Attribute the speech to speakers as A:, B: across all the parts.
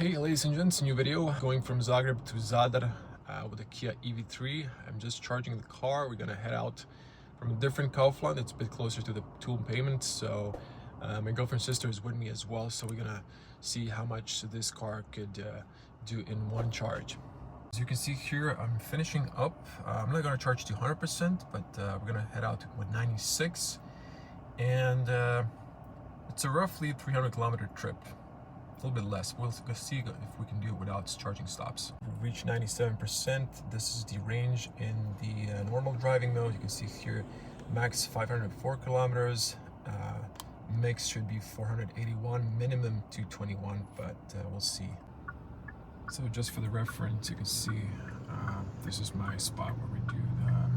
A: Hey ladies and gents, new video going from Zagreb to Zadar with a Kia EV3. I'm just charging the car. We're gonna head out from a different Kaufland. It's a bit closer to the tool payment, so my girlfriend's sister is with me as well, so we're gonna see how much this car could do in one charge. As you can see here, I'm finishing up. I'm not gonna charge to 100%, but we're gonna head out with 96, and it's a roughly 300 kilometer trip. A little bit less. We'll see if we can do it without charging stops. We've reached 97%. This is the range in the normal driving mode. You can see here max 504 kilometers. Mix should be 481, minimum 221, but we'll see. So just for the reference, you can see this is my spot where we do the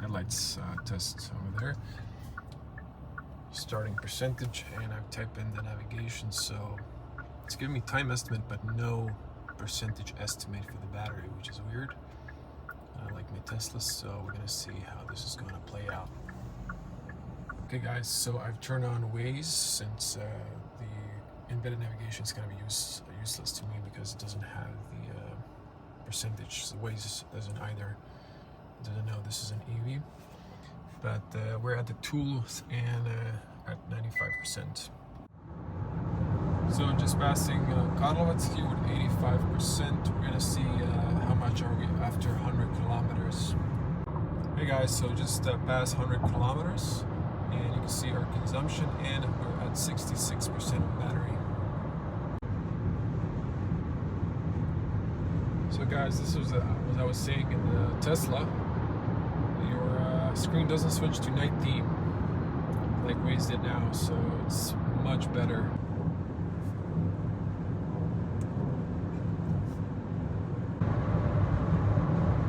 A: headlights test over there. Starting percentage, and I've typed in the navigation, so it's giving me time estimate but no percentage estimate for the battery, which is weird. Like my Tesla, so we're gonna see how this is gonna play out. Okay guys, so I've turned on Waze since the embedded navigation is gonna be useless to me because it doesn't have the percentage. So Waze doesn't know this is an EV. But we're at the tools and at 95%. So just passing Karlovac here with 85%. We're gonna see how much are we after 100 kilometers. Hey guys, so just past 100 kilometers, and you can see our consumption, and we're at 66% of battery. So guys, this was what I was saying in the Tesla. Screen doesn't switch to night theme like Waze did now, so it's much better.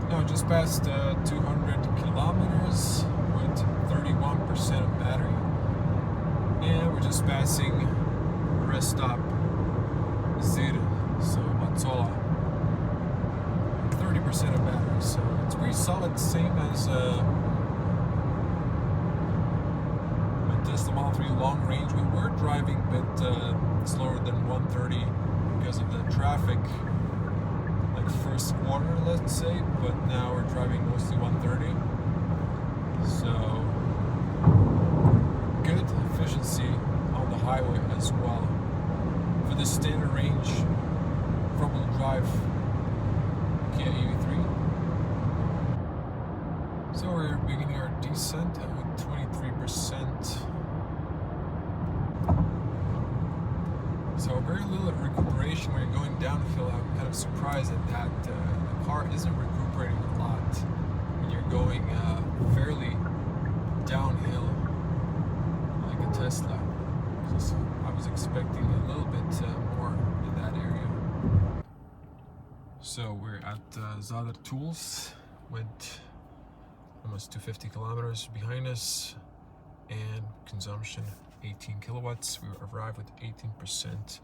A: Now just past 200 kilometers with 31% of battery, and we're just passing the rest stop Zir, so Matola, 30% of battery, so it's pretty solid, same as Tesla Model 3 long range. We were driving a bit slower than 130 because of the traffic, like first quarter, let's say, but now we're driving mostly 130. So good efficiency on the highway as well for the standard range front-wheel drive Kia EV3. So we're beginning our descent with 23%. So very little recuperation when you're going downhill. I'm kind of surprised at that. The car isn't recuperating a lot when you're going fairly downhill like a Tesla. I was expecting a little bit more in that area. So we're at Zadar Tools with almost 250 kilometers behind us, and consumption 18 kilowatts. We arrived with 18%.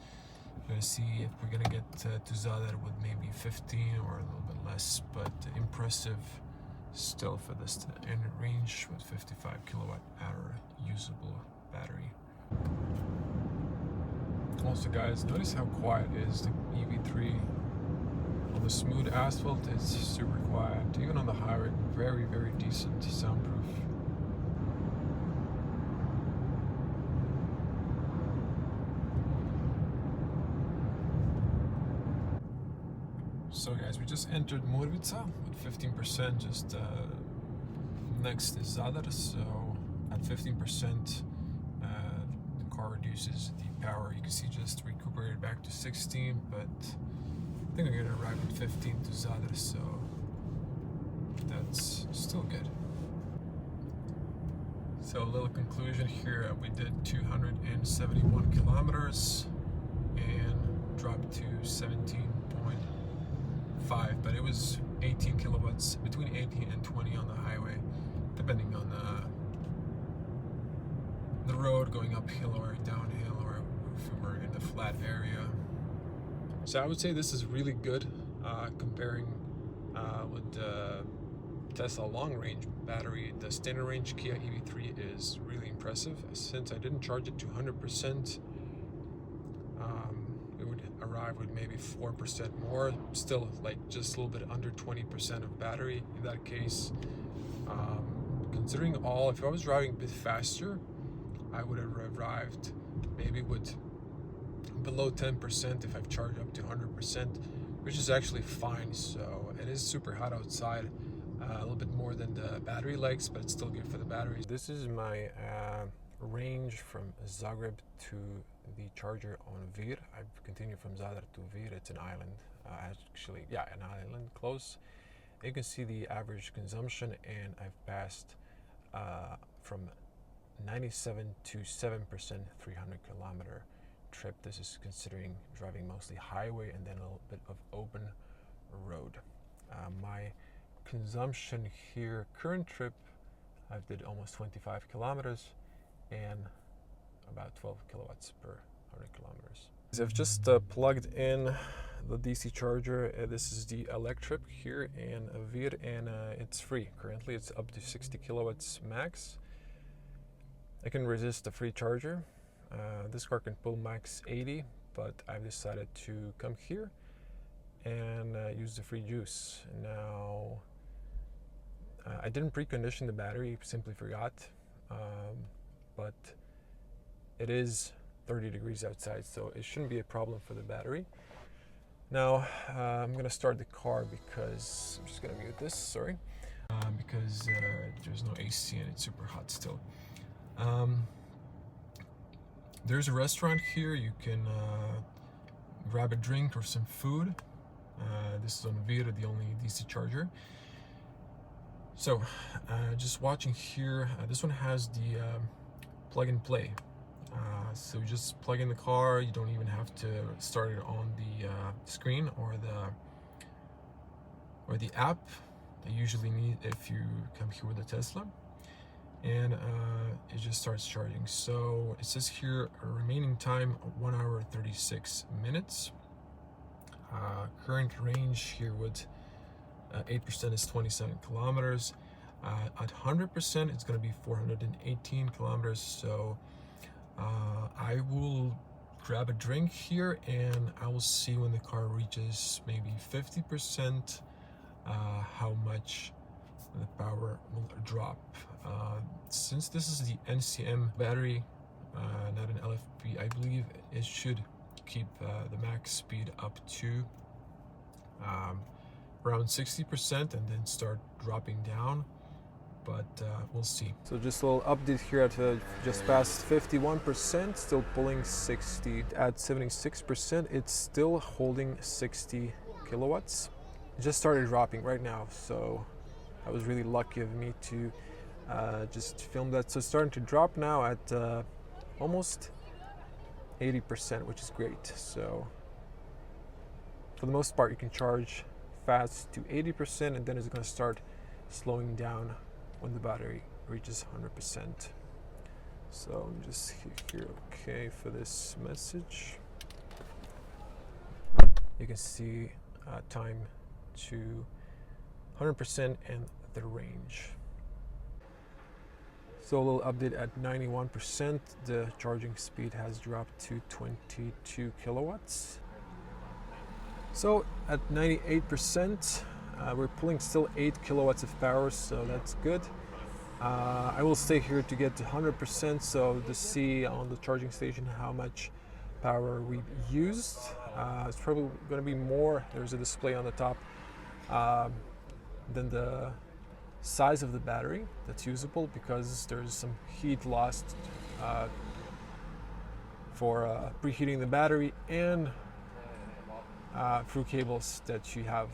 A: We're gonna see if we're gonna get to Zadar with maybe 15 or a little bit less, but impressive still for this standard range with 55 kilowatt hour usable battery. Also guys, notice how quiet is the EV3. On the smooth asphalt, it's super quiet. Even on the highway, very, very decent soundproof. So guys, we just entered Murvica with 15%, just next is Zadar. So at 15%, the car reduces the power. You can see just recuperated back to 16, but I think we're gonna arrive at 15 to Zadar, so that's still good. So a little conclusion here, we did 271 kilometers and dropped to 17.5, but it was 18 kilowatts, between 18 and 20 on the highway, depending on the road, going uphill or downhill, or if we were in the flat area. So I would say this is really good comparing with the Tesla long range battery. The standard range Kia EV3 is really impressive. Since I didn't charge it to 100%, it would arrive arrive with maybe 4% more, still like just a little bit under 20% of battery in that case. Considering all, if I was driving a bit faster, I would have arrived maybe with below 10% if I've charged up to 100%, which is actually fine. So it is super hot outside, a little bit more than the battery likes, but it's still good for the batteries. This is my range from Zagreb to the charger on Vir. I've continued from Zadar to Vir. It's an island, actually, yeah, an island close. You can see the average consumption, and I've passed from 97 to 7% 300 kilometer trip. This is considering driving mostly highway and then a little bit of open road. My consumption here, current trip, I did almost 25 kilometers and about 12 kilowatts per 100 kilometers. I've just plugged in the DC charger. This is the electric here in Vir, and it's free. Currently it's up to 60 kilowatts max. I can resist the free charger. This car can pull max 80, but I've decided to come here and use the free juice. Now, I didn't precondition the battery, simply forgot, but it is 30 degrees outside, so it shouldn't be a problem for the battery. Now, I'm gonna start the car because I'm just gonna mute this, sorry, because there's no AC and it's super hot still. There's a restaurant here. You can grab a drink or some food. This is on Vir, the only DC charger. So, just watching here, this one has the plug and play. So you just plug in the car. You don't even have to start it on the screen or the app that you usually need if you come here with a Tesla. And it just starts charging. So it says here remaining time 1 hour 36 minutes. Current range here with 8% is 27 kilometers. At 100% it's going to be 418 kilometers. So I will grab a drink here and I will see when the car reaches maybe 50% how much the power will drop. Since this is the NCM battery, not an LFP, I believe it should keep the max speed up to around 60% and then start dropping down, but we'll see. So just a little update here at just past 51%, still pulling 60. At 76%, it's still holding 60 kilowatts. It just started dropping right now, so that was really lucky of me to just film that. So it's starting to drop now at almost 80%, which is great. So for the most part, you can charge fast to 80% and then it's going to start slowing down when the battery reaches 100%. So let me just here, okay, for this message. You can see time to 100% and the range. So a little update at 91%, the charging speed has dropped to 22 kilowatts. So at 98%, we're pulling still 8 kilowatts of power, so that's good. I will stay here to get to 100%, so to see on the charging station how much power we used. It's probably going to be more. There's a display on the top than the size of the battery that's usable, because there's some heat lost for preheating the battery and through cables that you have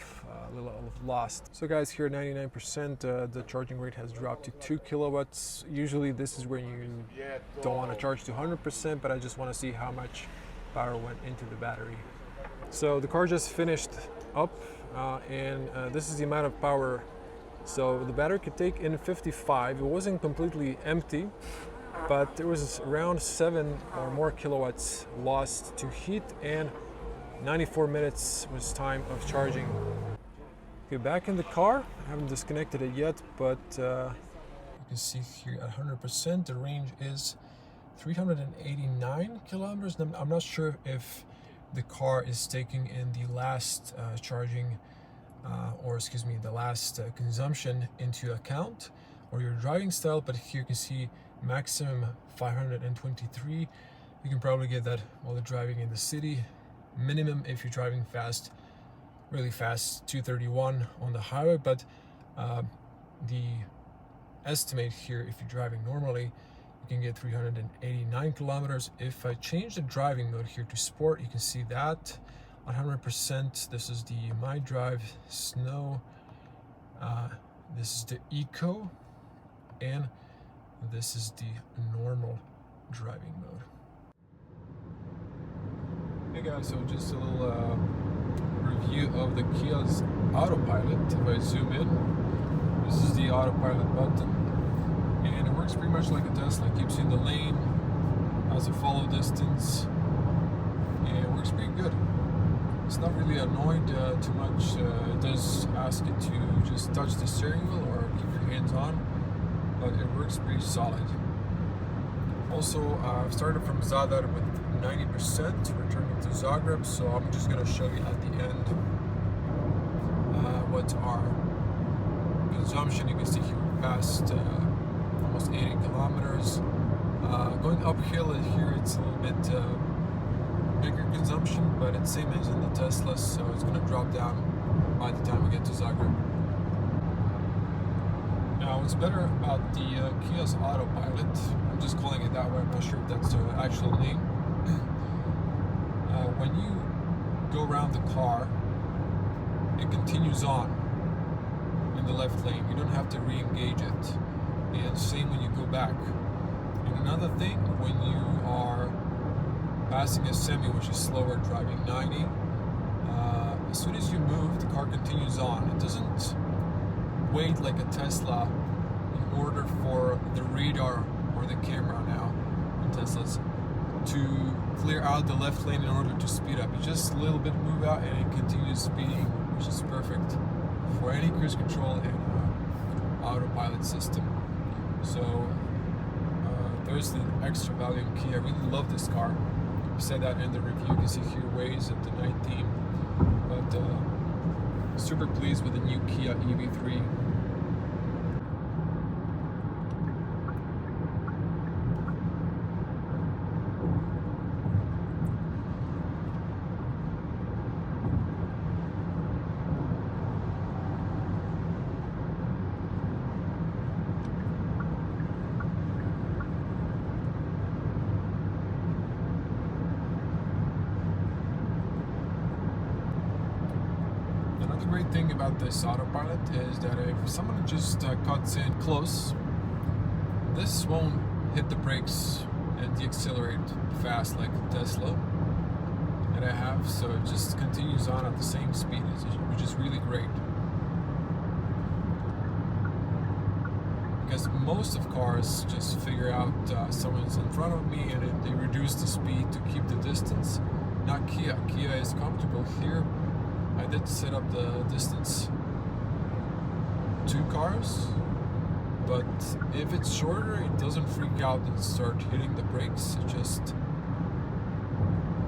A: a little lost. So guys, here at 99%, the charging rate has dropped to 2 kilowatts. Usually this is where you don't want to charge to 100%, but I just want to see how much power went into the battery. So the car just finished up and this is the amount of power. So the battery could take in 55. It wasn't completely empty, but there was around 7 or more kilowatts lost to heat, and 94 minutes was time of charging. Okay, back in the car. I haven't disconnected it yet, but you can see here at 100%, the range is 389 kilometers. I'm not sure if the car is taking in the last charging, the last consumption into account, or your driving style. But here you can see maximum 523. You can probably get that while you're driving in the city. Minimum, if you're driving fast, really fast, 231 on the highway. But the estimate here, if you're driving normally, you can get 389 kilometers. If I change the driving mode here to sport, you can see that 100%. This is the My Drive Snow. This is the Eco, and this is the normal driving mode. Hey guys, so just a little review of the Kia's autopilot. If I zoom in, this is the autopilot button, and it works pretty much like a Tesla. It keeps you in the lane, has a follow distance, and it works pretty good. It's not really annoyed too much. It does ask you to just touch the steering wheel or keep your hands on, but it works pretty solid. Also, I've started from Zadar with 90%, returning to Zagreb, so I'm just going to show you at the end what our consumption. You can see here we passed almost 80 kilometers. Going uphill here, it's a little bit bigger consumption, but it's same as in the Tesla, so it's going to drop down by the time we get to Zagreb. Now, what's better about the Kia's autopilot, I'm just calling it that way, I'm not sure if that's the actual name. When you go around the car, it continues on in the left lane. You don't have to re-engage it. And same when you go back. And another thing, when you are passing a semi, which is slower, driving 90, as soon as you move, the car continues on. It doesn't wait like a Tesla in order for the radar or the camera now in Teslas to clear out the left lane in order to speed up. You just a little bit move out and it continues speeding, which is perfect for any cruise control and autopilot system. So there's the extra value in Kia. I really love this car. I said that in the review. You can see here ways at the night theme, but super pleased with the new Kia EV3. The great thing about this autopilot is that if someone just cuts in close, this won't hit the brakes and deaccelerate fast like Tesla that I have, so it just continues on at the same speed, which is really great. Because most of cars just figure out someone's in front of me and they reduce the speed to keep the distance. Not Kia. Kia is comfortable here. I did set up the distance 2 cars, but if it's shorter, it doesn't freak out and start hitting the brakes. It just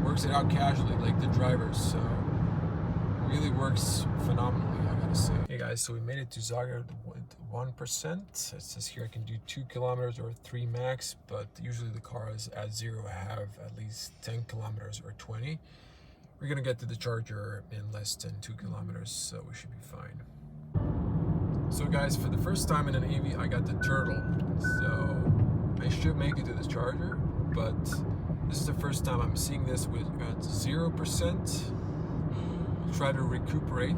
A: works it out casually like the drivers, so it really works phenomenally, I gotta say. Hey guys, so we made it to Zagreb with 1%. It says here I can do 2 kilometers or 3 max, but usually the cars at 0 have at least 10 kilometers or 20. We're gonna get to the charger in less than 2 kilometers, so we should be fine. So guys, for the first time in an EV, I got the Turtle. So I should make it to the charger, but this is the first time I'm seeing this with at 0%. Try to recuperate.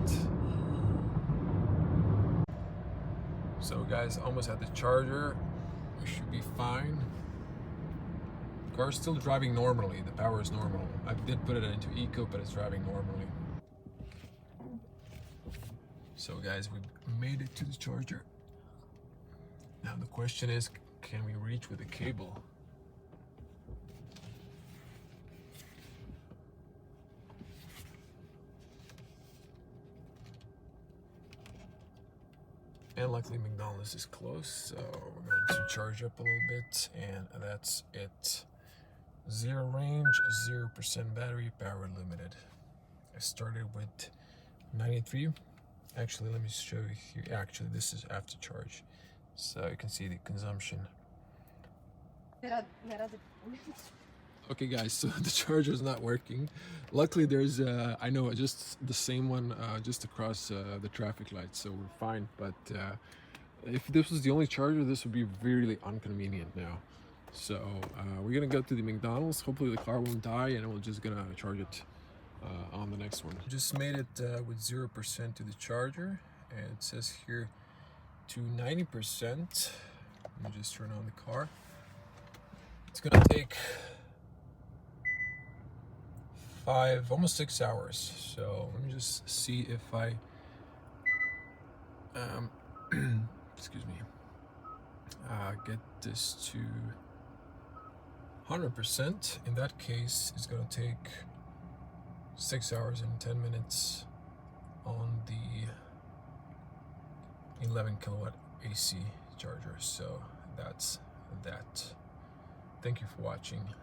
A: So guys, almost at the charger. We should be fine. Car's still driving normally, the power is normal. I did put it into Eco, but it's driving normally. So guys, we made it to the charger. Now the question is, can we reach with a cable? And luckily McDonald's is close, so we're going to charge up a little bit, and that's it. 0 range, 0% battery, power limited. I started with 93. Actually, let me show you here. Actually, this is after charge, so you can see the consumption. Okay guys, so the charger is not working. Luckily there's I know just the same one just across the traffic light, so we're fine. But if this was the only charger, this would be really inconvenient now. So we're gonna go to the McDonald's. Hopefully the car won't die, and we're just gonna charge it on the next one. Just made it with 0% to the charger, and it says here to 90%. Let me just turn on the car. It's gonna take almost 6 hours. So let me just see if I excuse me, get this to 100%. In that case, it's gonna take 6 hours and 10 minutes on the 11 kilowatt AC charger. So that's that. Thank you for watching.